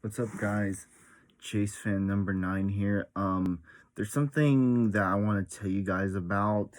What's up, guys? Chase fan number 9 here. There's something that I want to tell you guys about,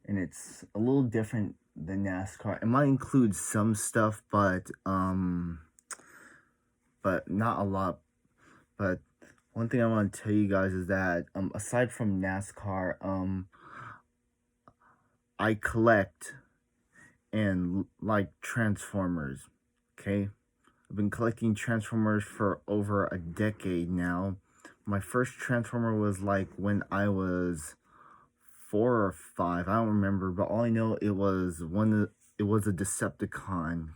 and it's a little different than NASCAR. It might include some stuff, but not a lot. But one thing I want to tell you guys is that aside from NASCAR, I collect and like Transformers. Okay. I've been collecting Transformers for over a decade now. My first Transformer was like when I was 4 or 5. I don't remember, but all I know it was a Decepticon.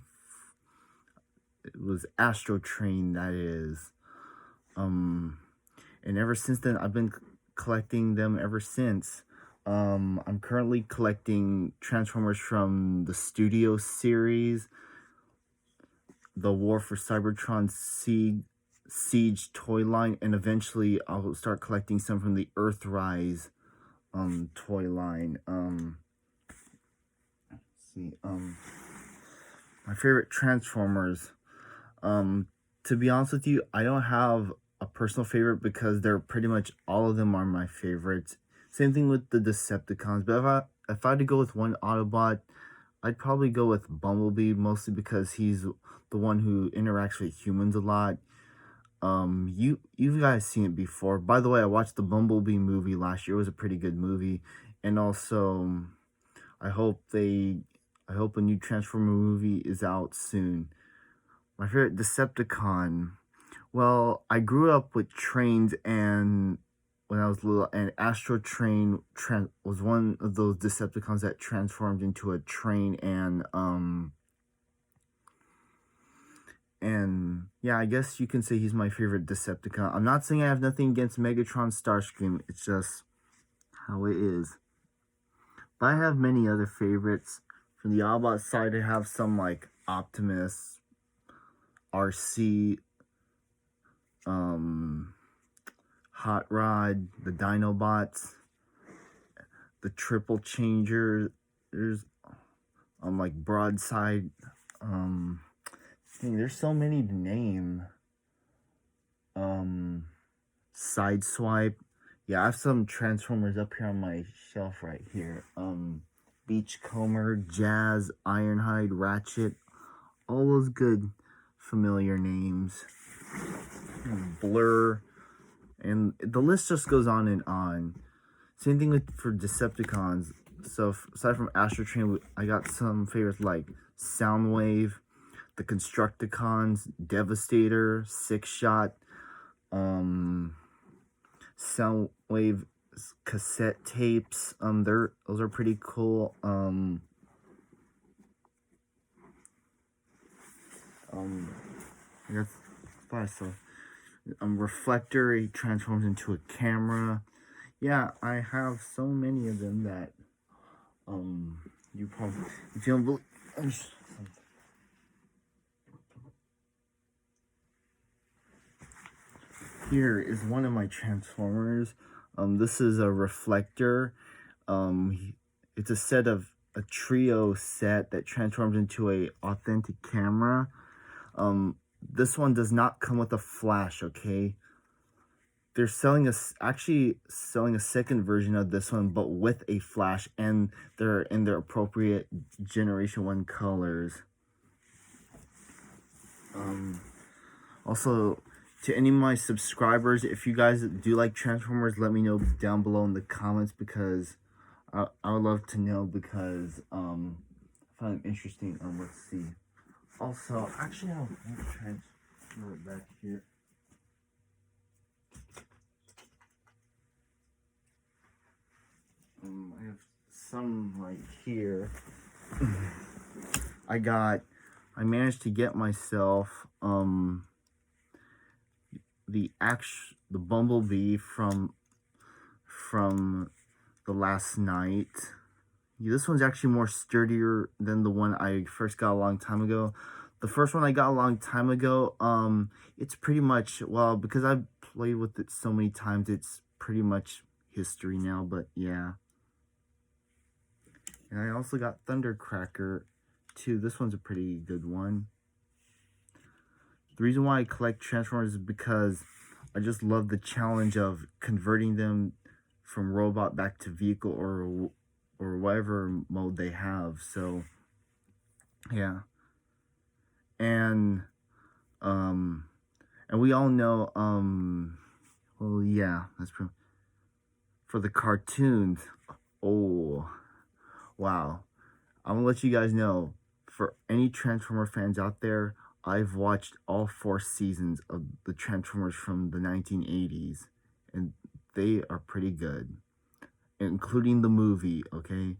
It was Astro Train, that is. And ever since then I've been collecting them ever since. I'm currently collecting Transformers from the Studio series, the War for Cybertron Siege toy line, and eventually I'll start collecting some from the Earthrise toy line. Let's see, my favorite Transformers. To be honest with you, I don't have a personal favorite because they're pretty much all of them are my favorites. Same thing with the Decepticons, but if I had to go with one Autobot, I'd probably go with Bumblebee, mostly because he's the one who interacts with humans a lot. You guys seen it before. By the way, I watched the Bumblebee movie last year. It was a pretty good movie, and also I hope a new Transformer movie is out soon. My favorite Decepticon. Well, I grew up with trains, and when I was little, and Astro Train was one of those Decepticons that transformed into a train, and yeah, I guess you can say he's my favorite Decepticon. I'm not saying I have nothing against Megatron Starscream, it's just how it is. But I have many other favorites. From the Autobot side, I have some like Optimus, RC, Hot Rod, the Dinobots, the Triple Changers, like Broadside, there's so many to name. Sideswipe. Yeah, I have some Transformers up here on my shelf right here. Beachcomber, Jazz, Ironhide, Ratchet, all those good familiar names. Blur, and the list just goes on and on. Same thing for Decepticons. So aside from Astro Train, I got some favorites like Soundwave, the Constructicons, Devastator, Six Shot, Soundwave cassette tapes. Those are pretty cool. I got so Reflector, he transforms into a camera. Yeah, I have so many of them that you probably, if you don't believe. Here is one of my Transformers. This is a Reflector. It's a set of a trio set that transforms into a authentic camera. This one does not come with a flash, okay? They're actually selling a second version of this one, but with a flash, and they're in their appropriate Generation 1 colors. Also, to any of my subscribers, if you guys do like Transformers, let me know down below in the comments, because I would love to know, because I find it interesting. Let's see. Also, actually, I'll transfer it back here. I have some right here. I managed to get myself the Bumblebee from the Last Knight. Yeah, this one's actually more sturdier than the one I first got a long time ago. The first one I got a long time ago, it's pretty much, well, because I've played with it so many times, it's pretty much history now, but yeah. And I also got Thundercracker too. This one's a pretty good one. The reason why I collect Transformers is because I just love the challenge of converting them from robot back to vehicle or whatever mode they have. So yeah, and um and we all know well yeah, that's true. For the cartoons, oh wow, I'm gonna let you guys know, for any Transformer fans out there, I've watched all 4 seasons of the Transformers from the 1980s, and they are pretty good, including the movie, okay?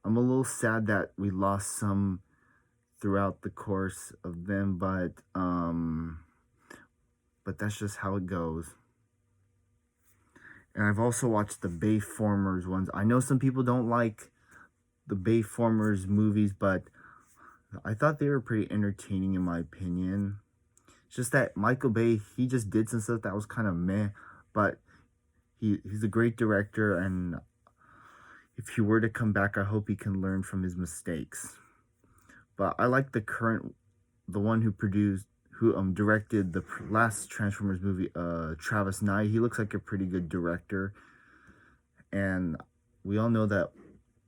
I'm a little sad that we lost some throughout the course of them, but that's just how it goes. And I've also watched the Bayformers ones. I know some people don't like the Bayformers movies, but I thought they were pretty entertaining in my opinion. It's just that Michael Bay, he just did some stuff that was kind of meh, but he's a great director, and if he were to come back, I hope he can learn from his mistakes. But I like the one who directed the last Transformers movie, Travis Knight. He looks like a pretty good director, and we all know that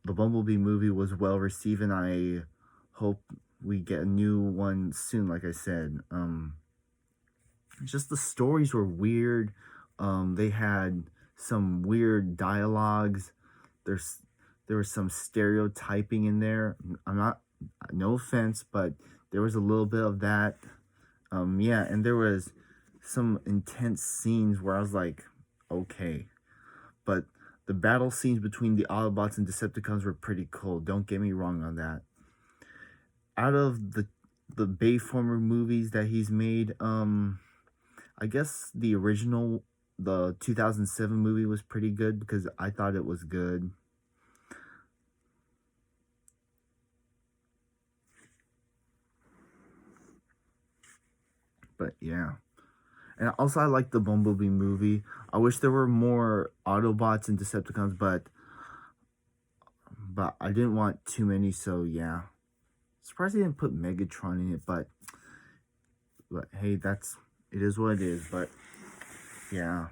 the Bumblebee movie was well received, and I hope we get a new one soon. Like I said, just the stories were weird. They had some weird dialogues. There was some stereotyping in there. No offense, but there was a little bit of that. Yeah, and there was some intense scenes where I was like, okay. But the battle scenes between the Autobots and Decepticons were pretty cool. Don't get me wrong on that. Out of the Bayformer movies that he's made, I guess the original, the 2007 movie was pretty good because I thought it was good. But yeah. And also I like the Bumblebee movie. I wish there were more Autobots and Decepticons, but I didn't want too many, so yeah. Surprised they didn't put Megatron in it, but hey, it is what it is. But yeah.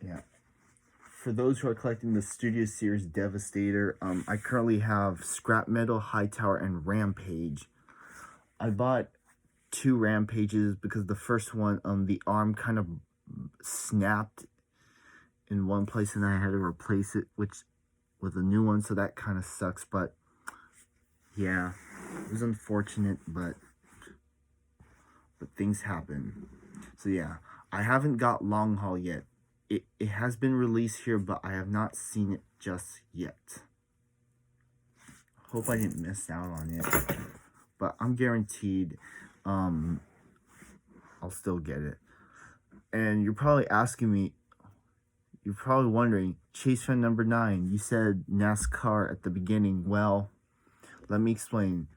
Yeah. For those who are collecting the Studio Series Devastator, I currently have Scrap Metal, Hightower, and Rampage. I bought 2 Rampages because the first one, the arm kind of snapped in one place, and I had to replace it with a new one, so that kind of sucks. But yeah, it was unfortunate, but things happen. So yeah, I haven't got Long Haul yet. It has been released here, but I have not seen it just yet. Hope I didn't miss out on it, but I'm guaranteed I'll still get it. And you're probably asking me, you're probably wondering, Chase fan number 9, you said NASCAR at the beginning. Well, let me explain.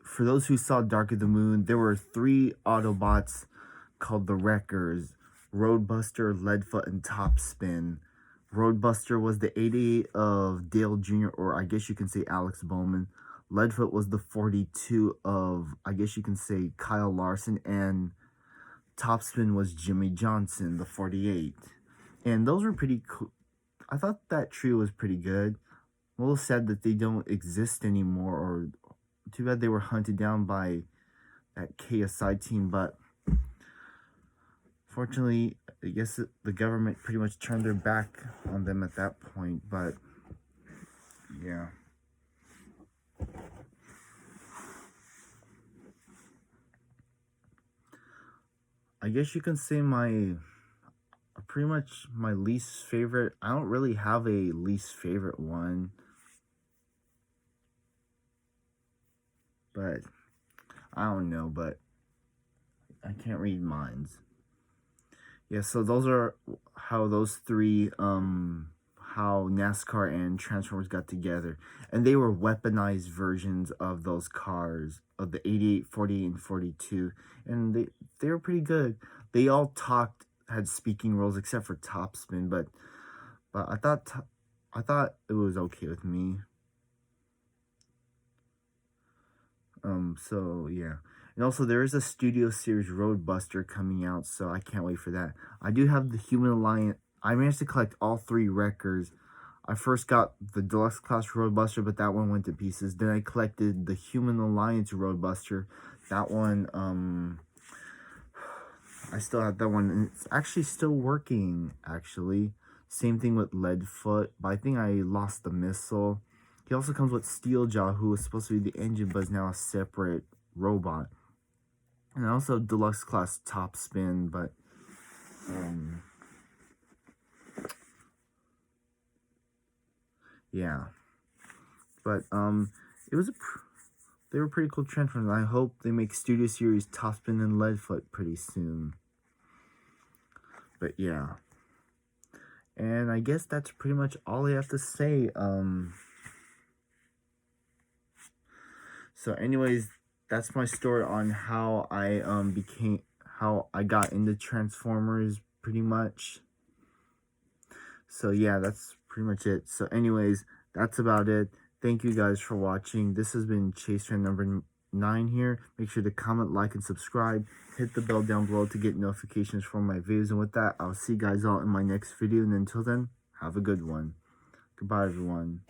For those who saw Dark of the Moon, there were 3 Autobots called the Wreckers: Roadbuster, Leadfoot, and Topspin. Roadbuster was the 88 of Dale Jr., or I guess you can say Alex Bowman. Leadfoot was the 42 of, I guess you can say, Kyle Larson. And Topspin was Jimmy Johnson, the 48. And those were pretty cool. I thought that trio was pretty good. I'm a little sad that they don't exist anymore, or too bad they were hunted down by that KSI team, but fortunately, I guess the government pretty much turned their back on them at that point, but yeah. I guess you can say pretty much my least favorite. I don't really have a least favorite one, but I don't know, but I can't read minds. Yeah, so those are how those 3 how NASCAR and Transformers got together, and they were weaponized versions of those cars, of the 88, 48, and 42, and they were pretty good. They all had speaking roles except for Topspin, but I thought it was okay with me. So yeah. And also there is a Studio Series Roadbuster coming out, so I can't wait for that. I do have the Human Alliance. I managed to collect all 3 records. I first got the Deluxe Class Roadbuster, but that one went to pieces. Then I collected the Human Alliance Roadbuster. That one, I still have that one, and it's actually still working, actually. Same thing with Leadfoot, but I think I lost the missile. He also comes with Steeljaw, who was supposed to be the engine, but is now a separate robot. And I also have Deluxe Class Topspin, but, yeah. But, it was they were pretty cool Transformers. I hope they make Studio Series Topspin and Leadfoot pretty soon. But yeah. And I guess that's pretty much all I have to say. So anyways, that's my story on how I how I got into Transformers pretty much. So yeah, that's pretty much it. So anyways, that's about it. Thank you guys for watching. This has been Chase Fan number 9 here. Make sure to comment, like, and subscribe. Hit the bell down below to get notifications from my videos. And with that, I'll see you guys all in my next video. And until then, have a good one. Goodbye, everyone.